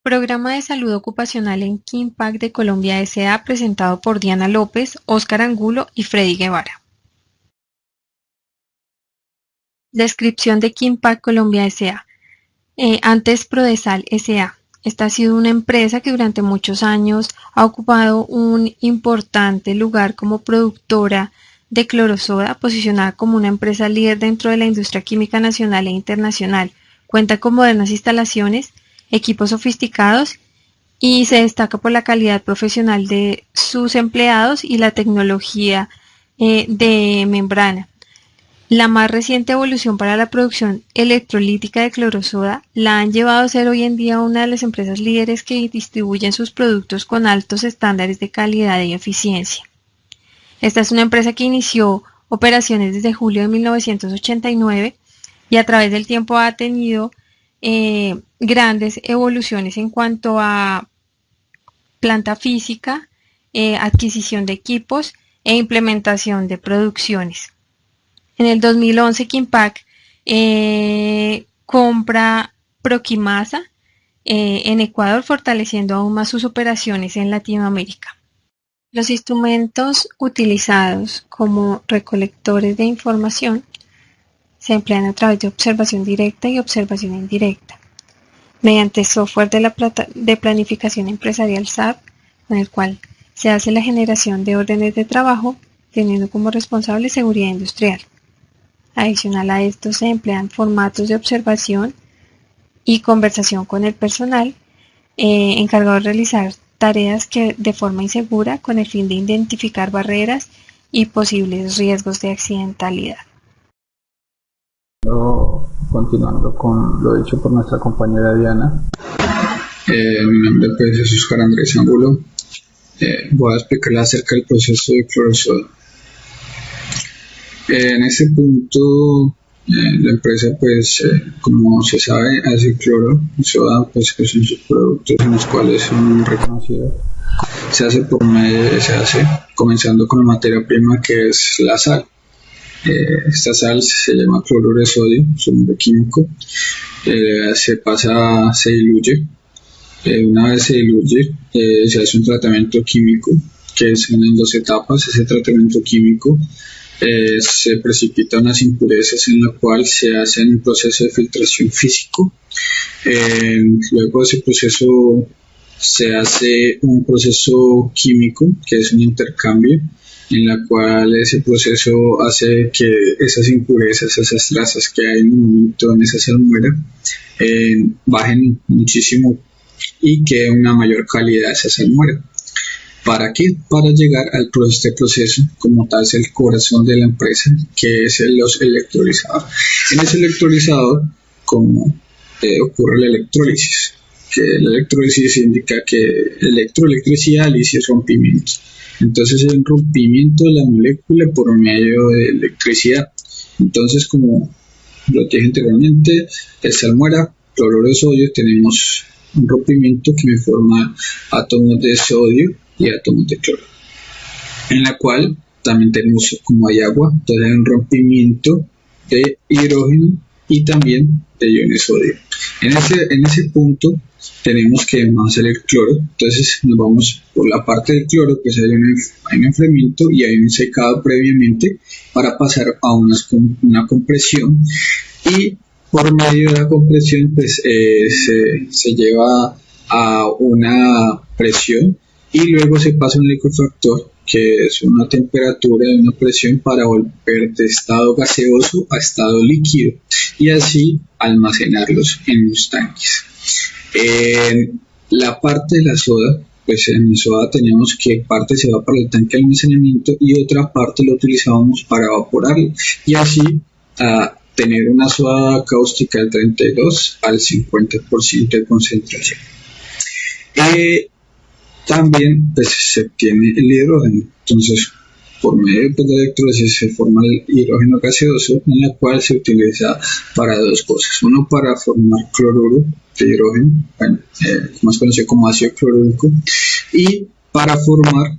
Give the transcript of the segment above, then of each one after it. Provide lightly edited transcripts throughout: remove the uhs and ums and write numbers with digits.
Programa de Salud Ocupacional en Kimpac de Colombia S.A. presentado por Diana López, Óscar Angulo y Freddy Guevara. Descripción de Kimpac Colombia S.A. Antes Prodesal S.A. Esta ha sido una empresa que durante muchos años ha ocupado un importante lugar como productora de clorosoda, posicionada como una empresa líder dentro de la industria química nacional e internacional. Cuenta con modernas instalaciones, equipos sofisticados y se destaca por la calidad profesional de sus empleados y la tecnología de membrana. La más reciente evolución para la producción electrolítica de clorosoda la han llevado a ser hoy en día una de las empresas líderes que distribuyen sus productos con altos estándares de calidad y eficiencia. Esta es una empresa que inició operaciones desde julio de 1989 y a través del tiempo ha tenido grandes evoluciones en cuanto a planta física, adquisición de equipos e implementación de producciones. En el 2011 Kimpac compra Proquimasa en Ecuador, fortaleciendo aún más sus operaciones en Latinoamérica. Los instrumentos utilizados como recolectores de información se emplean a través de observación directa y observación indirecta, mediante software de planificación empresarial SAP, con el cual se hace la generación de órdenes de trabajo, teniendo como responsable seguridad industrial. Adicional a esto se emplean formatos de observación y conversación con el personal encargado de realizar tareas que de forma insegura con el fin de identificar barreras y posibles riesgos de accidentalidad. Continuando con lo dicho por nuestra compañera Diana, mi nombre pues, es Óscar Andrés Angulo. Voy a explicarles acerca del proceso de clorosoda. En este punto, la empresa, pues, como se sabe, hace cloro y soda, pues, que son sus productos en los cuales son reconocidos. Se hace comenzando con la materia prima que es la sal. Esta sal se llama cloruro de sodio, su nombre químico. Se diluye. Una vez se diluye, se hace un tratamiento químico que es en 2 etapas. Ese tratamiento químico se precipitan unas impurezas en la cual se hace un proceso de filtración físico. Luego de ese proceso se hace un proceso químico que es un intercambio, en la cual ese proceso hace que esas impurezas, esas trazas que hay en un momento en esa salmuera bajen muchísimo y quede una mayor calidad esa salmuera. ¿Para qué? Para llegar al este proceso, como tal, es el corazón de la empresa, que es el electrolizador. En ese electrolizador, como ocurre la electrólisis, que la electrólisis indica que electricidad y rompimiento. Entonces hay un rompimiento de la molécula por medio de electricidad. Entonces, como lo dije anteriormente, el salmuera, cloruro de sodio, tenemos un rompimiento que me forma átomos de sodio y átomos de cloro, en la cual también tenemos, como hay agua, entonces hay un rompimiento de hidrógeno y también de iones sodio. En ese punto tenemos que más salir cloro, entonces nos vamos por la parte del cloro, pues hay un enfriamiento y hay un secado previamente para pasar a una compresión, y por medio de la compresión pues se lleva a una presión y luego se pasa a un liquefactor, que es una temperatura y una presión para volver de estado gaseoso a estado líquido y así almacenarlos en los tanques. La parte de la soda, pues en la soda tenemos que parte se va para el tanque de almacenamiento y otra parte lo utilizábamos para evaporarlo y así tener una soda cáustica del 32 al 50% de concentración. También pues, se obtiene el hidrógeno, entonces por medio de la electrólisis se forma el hidrógeno gaseoso, en la cual se utiliza para 2 cosas: uno para formar cloruro de hidrógeno, más conocido como ácido clorhídrico, y para formar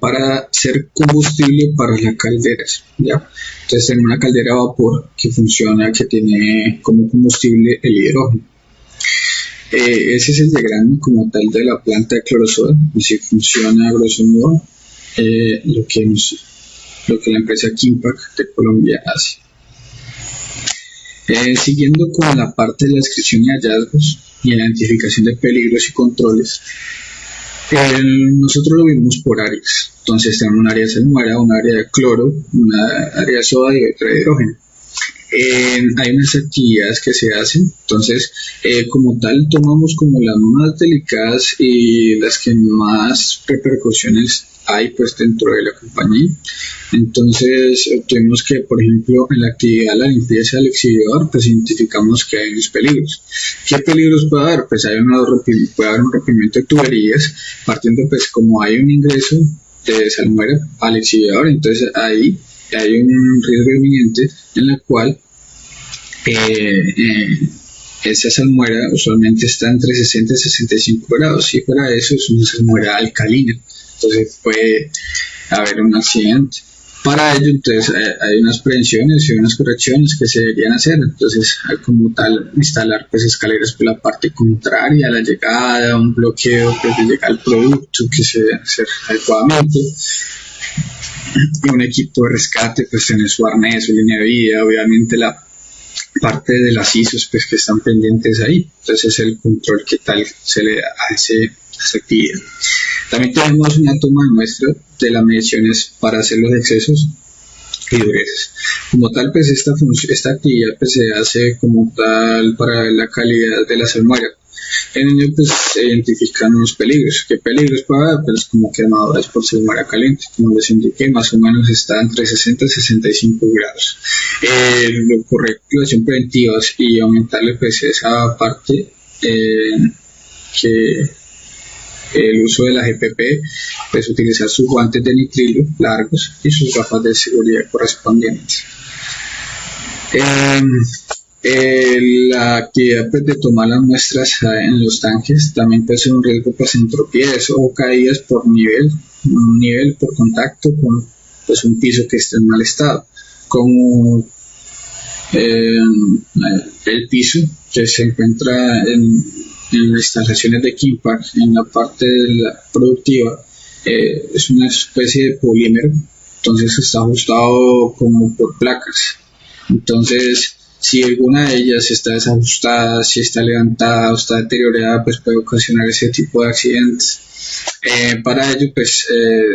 para ser combustible para las calderas, ¿ya? Entonces tenemos una caldera a vapor que funciona, que tiene como combustible el hidrógeno. Ese es el diagrama como tal de la planta de clorosoda, así funciona a grosso modo lo que la empresa Kimpac de Colombia hace. Siguiendo con la parte de la descripción y hallazgos y identificación de peligros y controles, nosotros lo vimos por áreas. Entonces tenemos un área de salmuera, un área de cloro, una área de soda y otra de hidrógeno. Hay unas actividades que se hacen, entonces como tal tomamos como las más delicadas y las que más repercusiones hay pues dentro de la compañía. Entonces tuvimos que, por ejemplo, en la actividad de la limpieza del exhibidor, pues identificamos que hay unos peligros. ¿Qué peligros puede haber? Pues puede haber un rompimiento de tuberías, partiendo pues como hay un ingreso de salmuera al exhibidor, entonces ahí hay un riesgo inminente en la cual esa salmuera usualmente está entre 60 y 65 grados y para eso es una salmuera alcalina, entonces puede haber un accidente. Para ello, entonces, hay unas prevenciones y unas correcciones que se deberían hacer. Entonces, como tal, instalar pues escaleras por la parte contraria a la llegada, un bloqueo pues, de llegar al producto que se debe hacer adecuadamente. Y un equipo de rescate, pues tener su arnés, su línea de vida, obviamente la parte de las ISOs pues que están pendientes ahí. Entonces, es el control que tal se le da a esa actividad. También tenemos una toma de muestra de las mediciones para hacer los excesos y durezas. Como tal, pues esta actividad pues, se hace como tal para la calidad de la salmuera. En ello pues se identifican unos peligros. ¿Qué peligros puede haber? Pues como quemaduras por salmuera caliente, como les indiqué, más o menos está entre 60 y 65 grados. Lo correcto, acción preventivas y aumentarle pues esa parte que el uso de la GPP, pues utilizar sus guantes de nitrilo largos y sus gafas de seguridad correspondientes. La actividad pues, de tomar las muestras en los tanques también puede ser un riesgo pues, en tropiezos o caídas por un nivel por contacto con pues, un piso que esté en mal estado, como el piso que se encuentra en las instalaciones de Kimpac, en la parte de la productiva, es una especie de polímero, entonces está ajustado como por placas. Entonces, si alguna de ellas está desajustada, si está levantada o está deteriorada, pues puede ocasionar ese tipo de accidentes. Para ello, pues,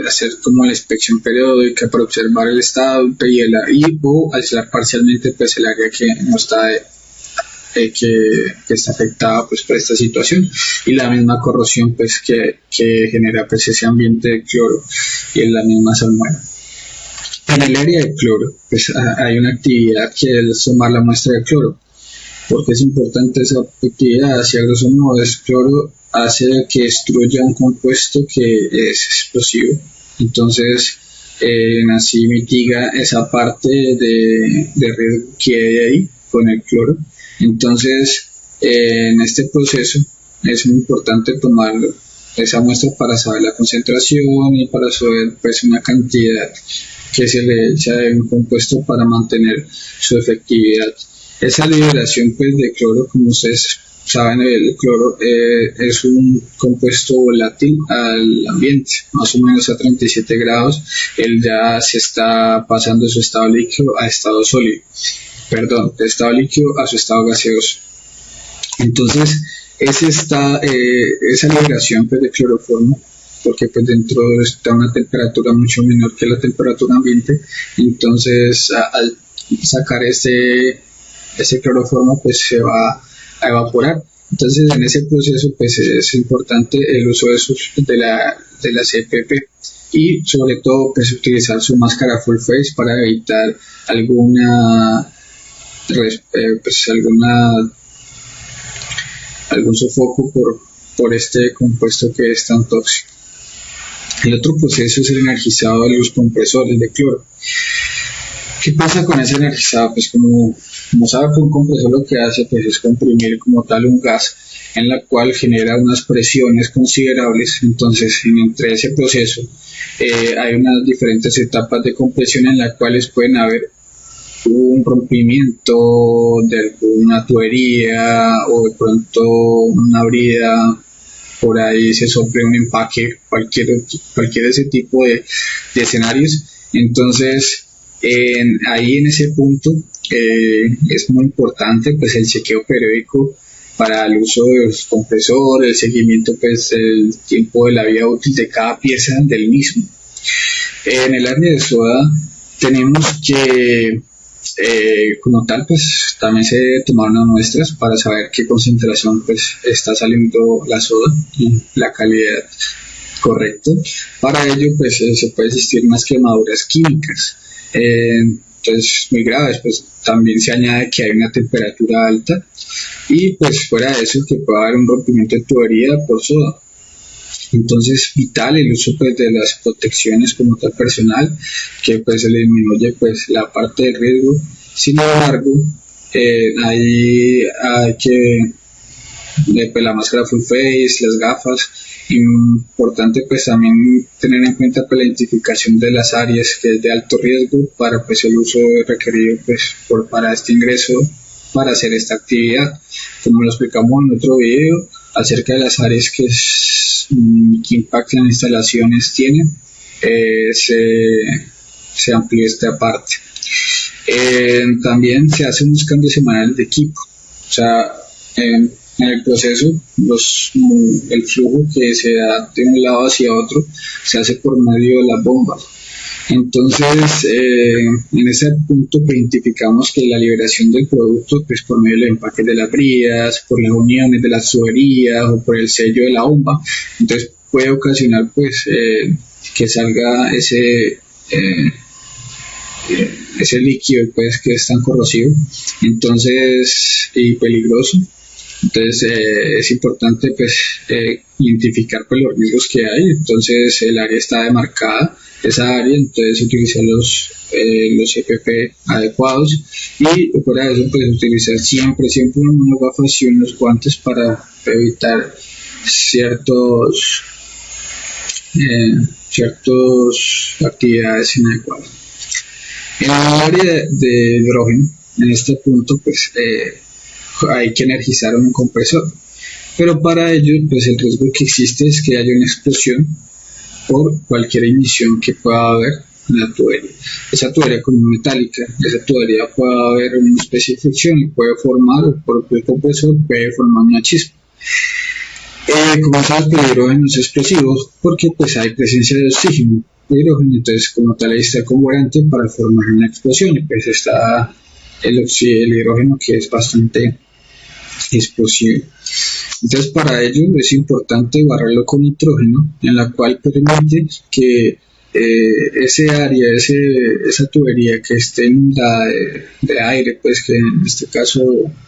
hacer como la inspección periódica para observar el estado o aislar parcialmente pues, el área que no está que está afectada pues por esta situación y la misma corrosión pues que genera pues ese ambiente de cloro y en la misma salmuera. En el área de cloro pues hay una actividad que es tomar la muestra de cloro. Porque es importante esa actividad, si a grosso modo el cloro hace que destruya un compuesto que es explosivo, entonces así mitiga esa parte de riesgo que hay ahí con el cloro. Entonces, en este proceso es muy importante tomar esa muestra para saber la concentración y para saber pues, una cantidad que se le echa de un compuesto para mantener su efectividad. Esa liberación pues, de cloro, como ustedes saben, el cloro es un compuesto volátil al ambiente, más o menos a 37 grados, él ya se está pasando de su estado líquido a estado sólido. De estado líquido a su estado gaseoso. Entonces, esa liberación pues, de cloroformo, porque pues, dentro está una temperatura mucho menor que la temperatura ambiente, entonces al sacar ese cloroformo pues se va a evaporar. Entonces, en ese proceso pues es importante el uso de la CPP y sobre todo pues utilizar su máscara full face para evitar algún sofoco por este compuesto que es tan tóxico. El otro proceso es el energizado de los compresores de cloro. ¿Qué pasa con ese energizado? Pues como sabe que un compresor lo que hace pues, es comprimir como tal un gas en la cual genera unas presiones considerables. Entonces, entre ese proceso hay unas diferentes etapas de compresión en las cuales pueden haber hubo un rompimiento de alguna tubería o de pronto una brida, por ahí se sufre un empaque, cualquier ese tipo de escenarios. Entonces, ahí en ese punto es muy importante pues el chequeo periódico para el uso de los compresores, el seguimiento pues el tiempo de la vida útil de cada pieza del mismo. En el área de soda tenemos que como tal pues también se tomaron unas muestras para saber qué concentración pues está saliendo la soda y la calidad correcta. Para ello pues se puede existir unas quemaduras químicas, entonces muy graves, pues también se añade que hay una temperatura alta y pues fuera de eso que puede haber un rompimiento de tubería por soda. Entonces vital el uso pues de las protecciones como tal personal, que pues se le disminuye pues la parte de riesgo. Sin embargo, ahí hay que pues, la máscara full face, las gafas. Importante pues también tener en cuenta pues, la identificación de las áreas que es de alto riesgo para pues el uso requerido pues para este ingreso para hacer esta actividad, como lo explicamos en otro video acerca de las áreas que impacto en instalaciones tiene, se amplió esta parte. También se hacen unos cambios semanales de equipo, o sea, en el proceso el flujo que se da de un lado hacia otro se hace por medio de las bombas. Entonces, en ese punto pues, identificamos que la liberación del producto pues, por medio del empaque de las bridas, por las uniones de las tuberías o por el sello de la bomba, entonces puede ocasionar pues que salga ese líquido pues que es tan corrosivo, entonces y peligroso. Entonces es importante pues identificar pues, los riesgos que hay. Entonces el área está demarcada, esa área, entonces utilizar los EPP adecuados y fuera de eso pues utilizar siempre unas gafas y unos guantes para evitar ciertas actividades inadecuadas. En el área de hidrógeno, en este punto pues hay que energizar un compresor, pero para ello pues el riesgo que existe es que haya una explosión por cualquier emisión que pueda haber en la tubería. Esa tubería como metálica, esa tubería puede haber una especie de fricción y puede formar, por el compresor puede formar una chispa. Como sabes, el hidrógeno es explosivo porque pues hay presencia de oxígeno y hidrógeno, entonces como tal ahí está el comburente para formar una explosión y pues está el hidrógeno que es bastante explosivo. Entonces para ello es importante barrerlo con nitrógeno, en la cual permite que ese área, esa tubería que esté inundada de aire, pues que en este caso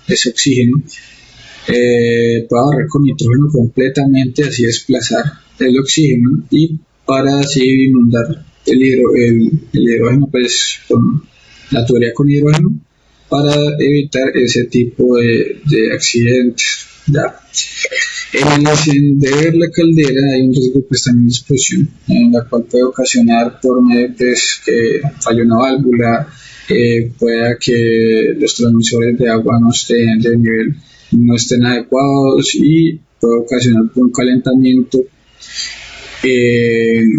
es oxígeno, pueda barrer con nitrógeno completamente, así desplazar el oxígeno y para así inundar el hidrógeno pues con la tubería con hidrógeno para evitar ese tipo de accidentes. Ya. En el encender la caldera hay un riesgo pues también de explosión, en la cual puede ocasionar por medio pues, que falle una válvula, pueda que los transmisores de agua no estén de nivel, no estén adecuados y puede ocasionar un calentamiento,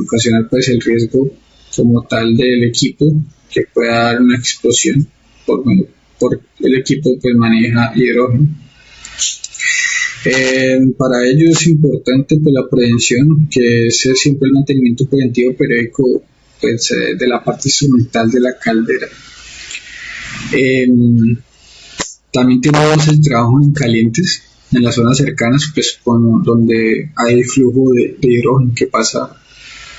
ocasionar pues el riesgo como tal del equipo que pueda dar una explosión por el equipo que maneja hidrógeno. Para ello es importante pues, la prevención, que es siempre el mantenimiento preventivo periódico pues, de la parte instrumental de la caldera. También tenemos el trabajo en calientes, en las zonas cercanas, pues donde hay flujo de hidrógeno que pasa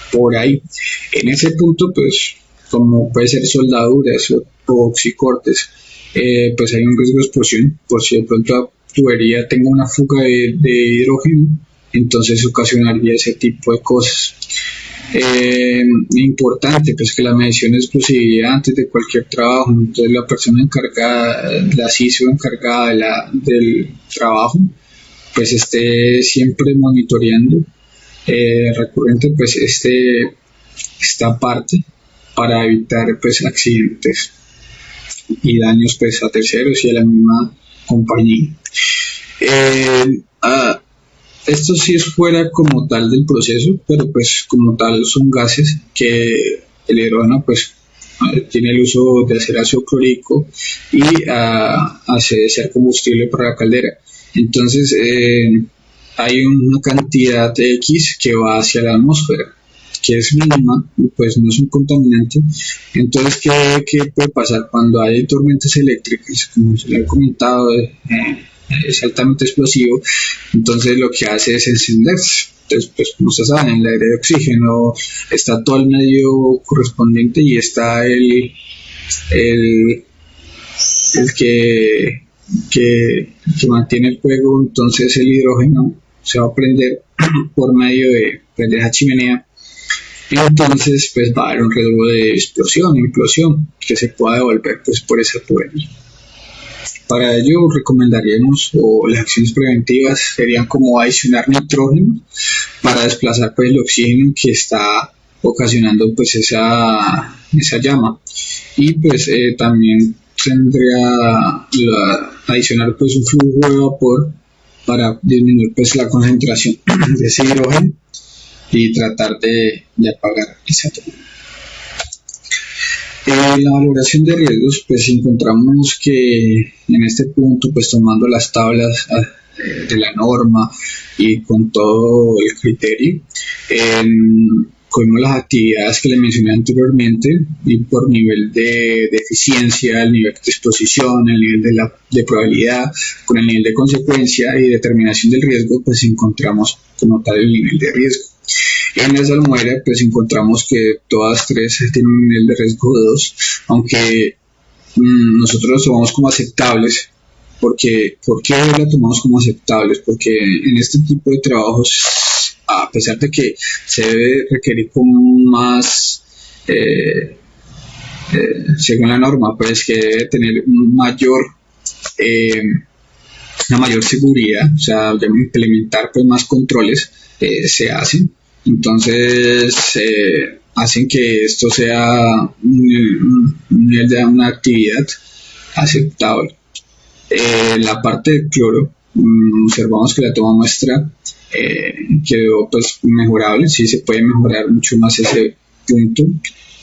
por ahí. En ese punto, pues, como puede ser soldaduras o oxicortes, pues hay un riesgo de explosión, por si de pronto la tubería tenga una fuga de hidrógeno, entonces ocasionaría ese tipo de cosas. Importante pues que la medición de explosividad antes de cualquier trabajo, entonces la persona encargada, la CISO encargada del trabajo, pues esté siempre monitoreando recurrente pues esta parte para evitar pues accidentes. y daños pues a terceros y a la misma compañía. Esto sí es fuera como tal del proceso, pero pues como tal son gases que el hidrógeno pues tiene el uso de hacer ácido clorhídrico y hace ser combustible para la caldera. Entonces hay una cantidad de X que va hacia la atmósfera, que es mínima, pues no es un contaminante. Entonces, ¿qué puede pasar cuando hay tormentas eléctricas? Como se le ha comentado, es altamente explosivo, entonces lo que hace es encenderse. Entonces, pues como ustedes saben, en el aire de oxígeno está todo el medio correspondiente y está el que mantiene el fuego. Entonces el hidrógeno se va a prender por medio de esa chimenea. Entonces pues va a haber un riesgo de explosión, implosión, que se pueda devolver pues por ese fuego. Para ello recomendaríamos, o las acciones preventivas serían como adicionar nitrógeno para desplazar pues el oxígeno que está ocasionando pues esa llama, y pues también tendría adicionar pues un flujo de vapor para disminuir pues la concentración de ese hidrógeno y tratar de apagar esa llama. En la valoración de riesgos, pues encontramos que en este punto, pues tomando las tablas de la norma y con todo el criterio, cogimos las actividades que le mencioné anteriormente y por nivel de eficiencia, el nivel de exposición, el nivel de probabilidad, con el nivel de consecuencia y determinación del riesgo, pues encontramos como tal el nivel de riesgo. En la salmuera pues encontramos que todas tres tienen un nivel de riesgo de 2, aunque nosotros los tomamos como aceptables. ¿Por qué la tomamos como aceptables? Porque en este tipo de trabajos, a pesar de que se debe requerir como más, según la norma, pues que debe tener una mayor seguridad, o sea, implementar pues más controles, se hacen. Entonces hacen que esto sea un nivel de una actividad aceptable. La parte del cloro, observamos que la toma muestra quedó pues mejorable. Sí se puede mejorar mucho más ese punto,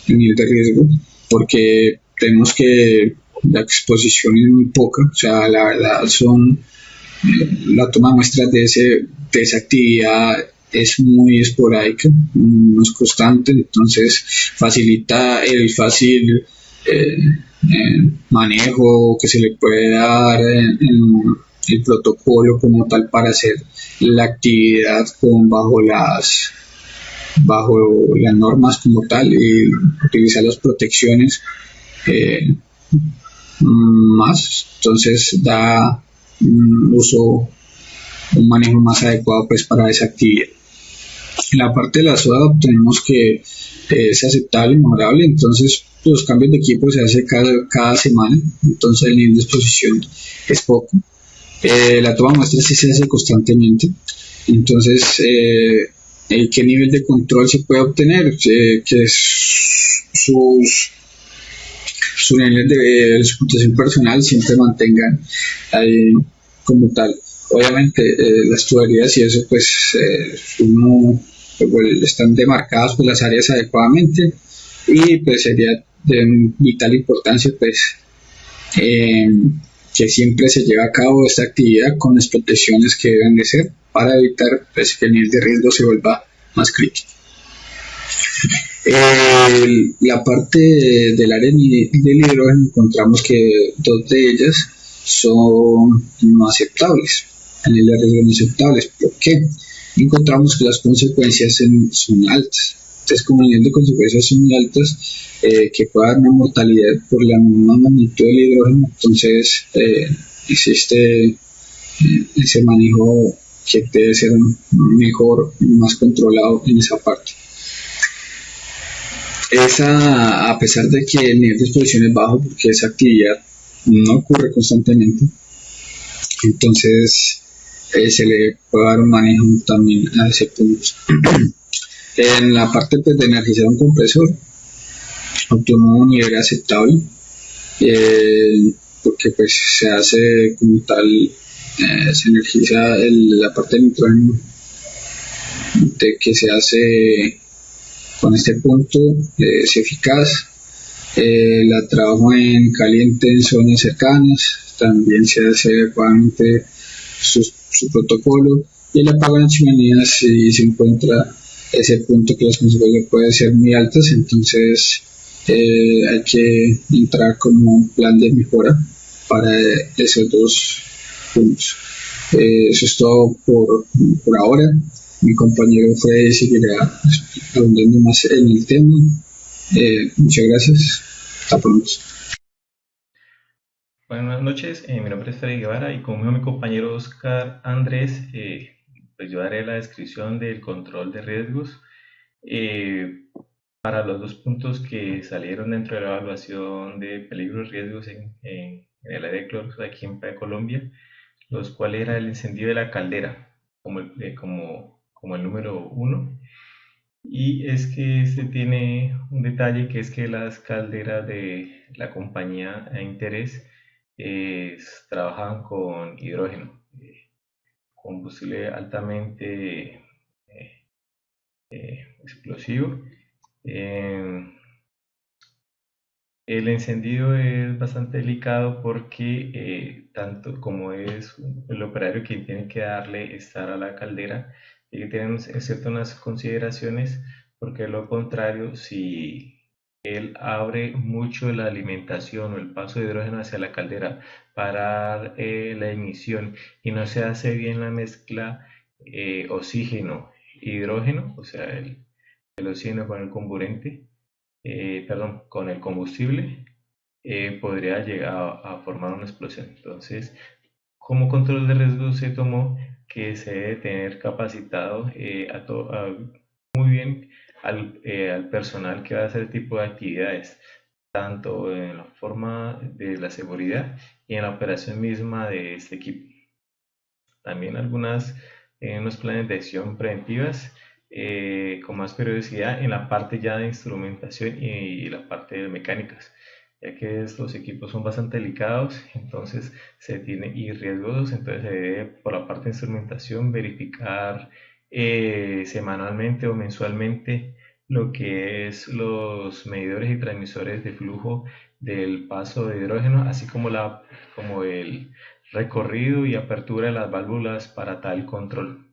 el nivel de riesgo, porque tenemos que la exposición es muy poca, o sea, la verdad la toma de muestras de esa actividad es muy esporádica, no es constante, entonces facilita el fácil manejo que se le puede dar en el protocolo como tal para hacer la actividad bajo las normas como tal, y utilizar las protecciones más, entonces da un manejo más adecuado pues para esa actividad. En la parte de la soda obtenemos que es aceptable y mejorable, entonces los cambios de equipo se hace cada semana, entonces el nivel de exposición es poco. La toma de muestras sí se hace constantemente, entonces ¿qué nivel de control se puede obtener? Que sus niveles de explotación personal siempre mantengan ahí como tal. Obviamente las tuberías y eso pues están demarcadas por las áreas adecuadamente, y pues sería de vital importancia pues que siempre se lleve a cabo esta actividad con las protecciones que deben de ser para evitar pues, que el nivel de riesgo se vuelva más crítico. La parte del área del hidrógeno encontramos que dos de ellas son no aceptables, el nivel de riesgo no aceptables. ¿Por qué? Encontramos que las consecuencias son altas. Entonces, como el nivel de consecuencias son muy altas, que puede haber una mortalidad por la misma magnitud del hidrógeno, entonces existe ese manejo que debe ser mejor, más controlado en esa parte. A pesar de que el nivel de exposición es bajo, porque esa actividad no ocurre constantemente, entonces se le puede dar un manejo también a ese punto. En la parte pues, de energizar un compresor, obtuvimos un nivel aceptable, porque pues se hace como tal, se energiza la parte de nitrógeno de que se hace con este punto, es eficaz. La trabajo en caliente en zonas cercanas, también se hace adecuadamente su protocolo, y el apagón en chimenea si se encuentra ese punto que las consecuencias pueden ser muy altas, entonces hay que entrar como un plan de mejora para esos dos puntos. Eso es todo por ahora. Mi compañero Freddy seguirá abundando más en el tema. Muchas gracias. Hasta pronto. Buenas noches, mi nombre es Freddy Guevara y como mi compañero Oscar Andrés, pues yo daré la descripción del control de riesgos para los dos puntos que salieron dentro de la evaluación de peligros y riesgos en el área de cloros aquí en Colombia, los cuales era el encendido de la caldera como el número uno. Y es que este tiene un detalle, que es que las calderas de la compañía a interés trabajan con hidrógeno, combustible altamente explosivo. Eh, el encendido es bastante delicado porque tanto como es el operario quien tiene que darle estar a la caldera, tiene que tener ciertas consideraciones, porque de lo contrario, si él abre mucho la alimentación o el paso de hidrógeno hacia la caldera para la emisión y no se hace bien la mezcla oxígeno-hidrógeno, o sea, el oxígeno con el comburente, perdón, con el combustible, podría llegar a formar una explosión. Entonces, como control de riesgo se tomó que se debe tener capacitado muy bien al personal que va a hacer este tipo de actividades, tanto en la forma de la seguridad y en la operación misma de este equipo. También unos planes de acción preventivas con más periodicidad en la parte ya de instrumentación y la parte de mecánicas, ya que los equipos son bastante delicados, entonces y riesgosos, entonces se debe por la parte de instrumentación verificar semanalmente o mensualmente lo que es los medidores y transmisores de flujo del paso de hidrógeno, así como el recorrido y apertura de las válvulas para tal control.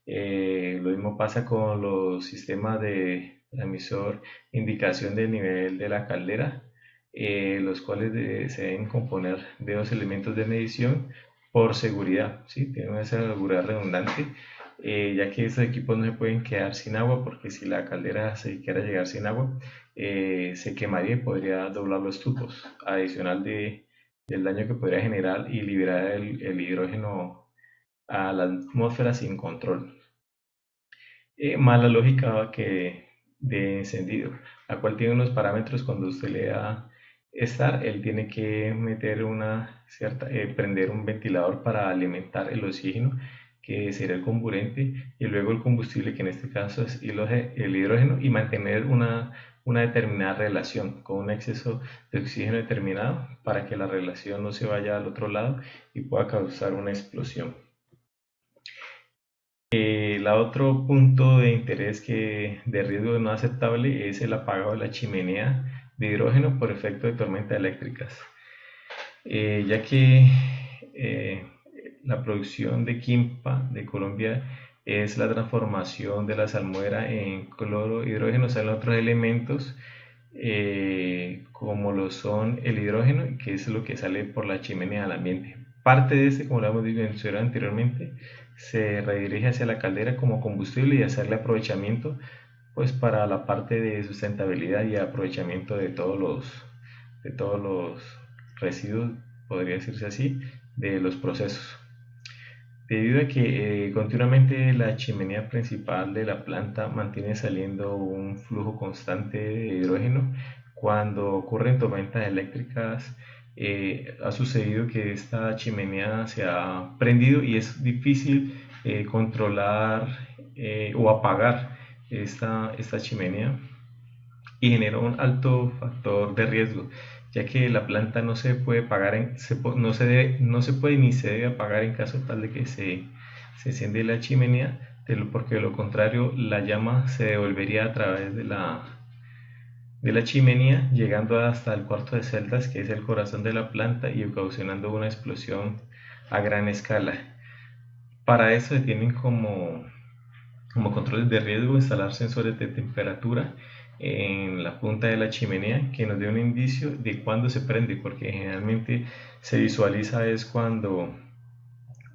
Lo mismo pasa con los sistemas de transmisor, indicación del nivel de la caldera, los cuales se deben componer de dos elementos de medición por seguridad, ¿sí? Tienen esa seguridad redundante, ya que estos equipos no se pueden quedar sin agua, porque si la caldera se quiera llegar sin agua, se quemaría y podría doblar los tubos, adicional del daño que podría generar y liberar el hidrógeno a la atmósfera sin control. Mala lógica de encendido, la cual tiene unos parámetros. Cuando usted le da estar, él tiene que meter prender un ventilador para alimentar el oxígeno, que sería el comburente, y luego el combustible, que en este caso es el hidrógeno, y mantener una determinada relación con un exceso de oxígeno determinado para que la relación no se vaya al otro lado y pueda causar una explosión. El otro punto de interés de riesgo no aceptable es el apagado de la chimenea de hidrógeno por efecto de tormentas eléctricas, ya que la producción de quimpa de Colombia es la transformación de la salmuera en cloro hidrógeno, o sea, en otros elementos como lo son el hidrógeno, que es lo que sale por la chimenea al ambiente. Parte de este, como lo hemos mencionado anteriormente, se redirige hacia la caldera como combustible y hacerle aprovechamiento, pues para la parte de sustentabilidad y aprovechamiento de todos los residuos, podría decirse así, de los procesos. Debido a que continuamente la chimenea principal de la planta mantiene saliendo un flujo constante de hidrógeno, cuando ocurren tormentas eléctricas, ha sucedido que esta chimenea se ha prendido y es difícil controlar o apagar esta chimenea, y genera un alto factor de riesgo, ya que la planta no se puede pagar no se puede ni se debe apagar en caso tal de que se enciende la chimenea, porque de lo contrario la llama se devolvería a través de la chimenea, llegando hasta el cuarto de celdas, que es el corazón de la planta, y ocasionando una explosión a gran escala. Para eso se tienen como controles de riesgo instalar sensores de temperatura en la punta de la chimenea que nos dé un indicio de cuándo se prende, porque generalmente se visualiza es cuando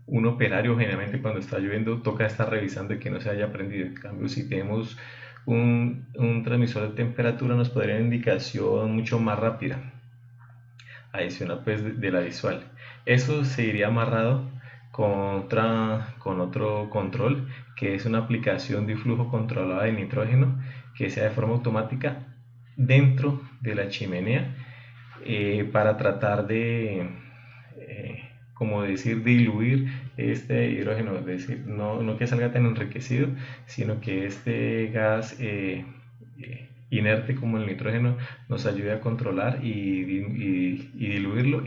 un operario, generalmente cuando está lloviendo, toca estar revisando que no se haya prendido. En cambio, si tenemos un transmisor de temperatura, nos podría dar una indicación mucho más rápida, adicional pues de la visual. Eso se iría amarrado con otro control, que es una aplicación de flujo controlada de nitrógeno que sea de forma automática dentro de la chimenea, para tratar de, como decir, diluir este hidrógeno, es decir, no que salga tan enriquecido, sino que este gas inerte como el nitrógeno nos ayude a controlar y diluirlo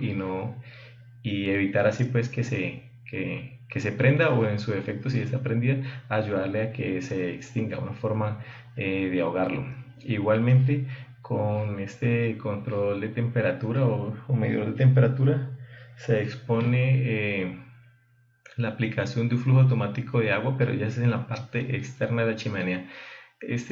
y evitar así pues que se prenda, o en su defecto si está prendida ayudarle a que se extinga, una forma de ahogarlo. Igualmente con este control de temperatura o medidor de temperatura se expone la aplicación de un flujo automático de agua, pero ya es en la parte externa de la chimenea.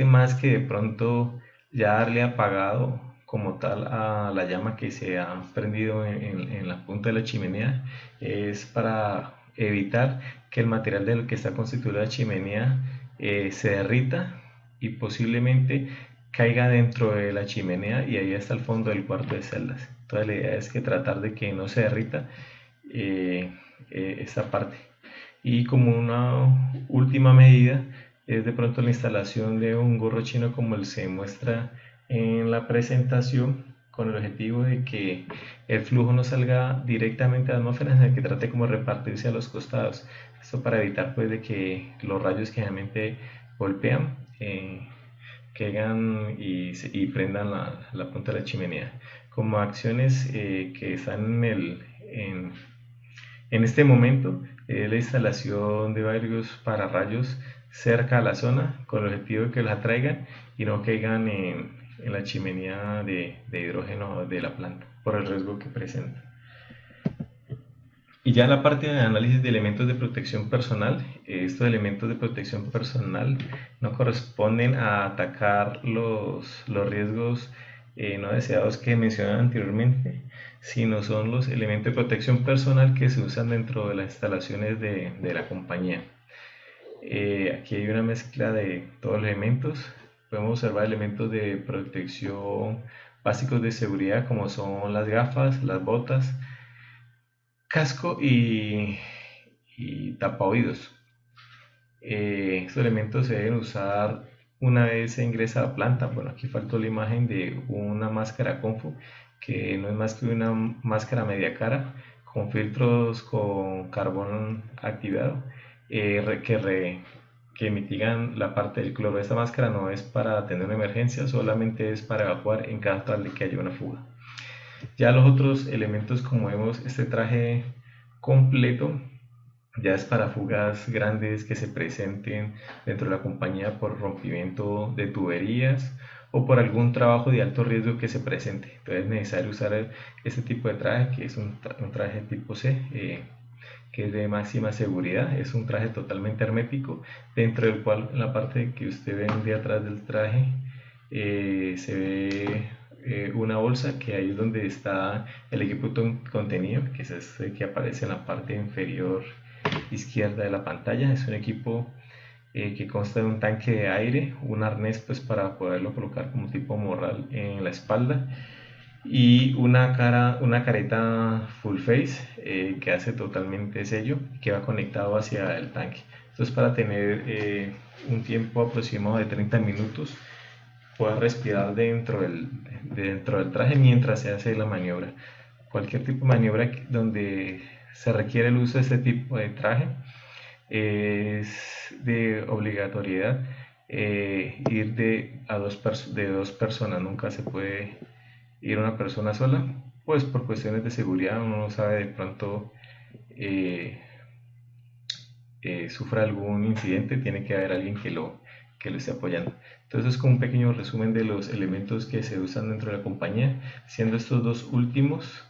Más que de pronto ya darle apagado como tal a la llama que se ha prendido en la punta de la chimenea, es para evitar que el material del que está constituida la chimenea se derrita y posiblemente caiga dentro de la chimenea y ahí está el fondo del cuarto de celdas. Entonces la idea es que tratar de que no se derrita esta parte. Y como una última medida es de pronto la instalación de un gorro chino como el se muestra en la presentación, con el objetivo de que el flujo no salga directamente a la atmósfera, sino que trate como repartirse a los costados. Esto para evitar pues de que los rayos que generalmente golpean caigan y prendan la punta de la chimenea. Como acciones que están en este momento, la instalación de varios pararrayos cerca a la zona con el objetivo de que los atraigan y no caigan en la chimenea de hidrógeno de la planta por el riesgo que presenta. Y ya la parte de análisis de elementos de protección personal, estos elementos de protección personal no corresponden a atacar los riesgos no deseados que mencioné anteriormente, sino son los elementos de protección personal que se usan dentro de las instalaciones de la compañía. Aquí hay una mezcla de todos los elementos. Podemos observar elementos de protección básicos de seguridad como son las gafas, las botas, casco y tapa oídos. Estos elementos se deben usar una vez se ingresa a la planta. Bueno, aquí faltó la imagen de una máscara Confu, que no es más que una máscara media cara con filtros con carbón activado que mitigan la parte del cloro. Esta máscara no es para tener una emergencia, solamente es para evacuar en caso tal de que haya una fuga. Ya los otros elementos, como vemos, este traje completo ya es para fugas grandes que se presenten dentro de la compañía por rompimiento de tuberías o por algún trabajo de alto riesgo que se presente. Entonces es necesario usar este tipo de traje, que es un traje tipo C, que es de máxima seguridad. Es un traje totalmente hermético, dentro del cual en la parte que usted ve de atrás del traje se ve una bolsa, que ahí es donde está el equipo contenido, que es este que aparece en la parte inferior izquierda de la pantalla. Es un equipo que consta de un tanque de aire, un arnés pues para poderlo colocar como tipo morral en la espalda, y una careta full face que hace totalmente sello, que va conectado hacia el tanque. Esto es para tener un tiempo aproximado de 30 minutos, poder respirar dentro del traje mientras se hace la maniobra. Cualquier tipo de maniobra donde se requiere el uso de este tipo de traje es de obligatoriedad ir de dos personas. Nunca se puede ir una persona sola, pues por cuestiones de seguridad uno no sabe de pronto eh, sufra algún incidente, tiene que haber alguien que lo esté apoyando. Entonces es como un pequeño resumen de los elementos que se usan dentro de la compañía, siendo estos dos últimos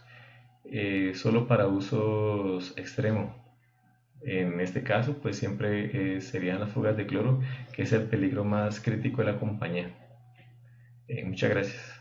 solo para usos extremos. En este caso, pues siempre serían las fugas de cloro, que es el peligro más crítico de la compañía. Muchas gracias.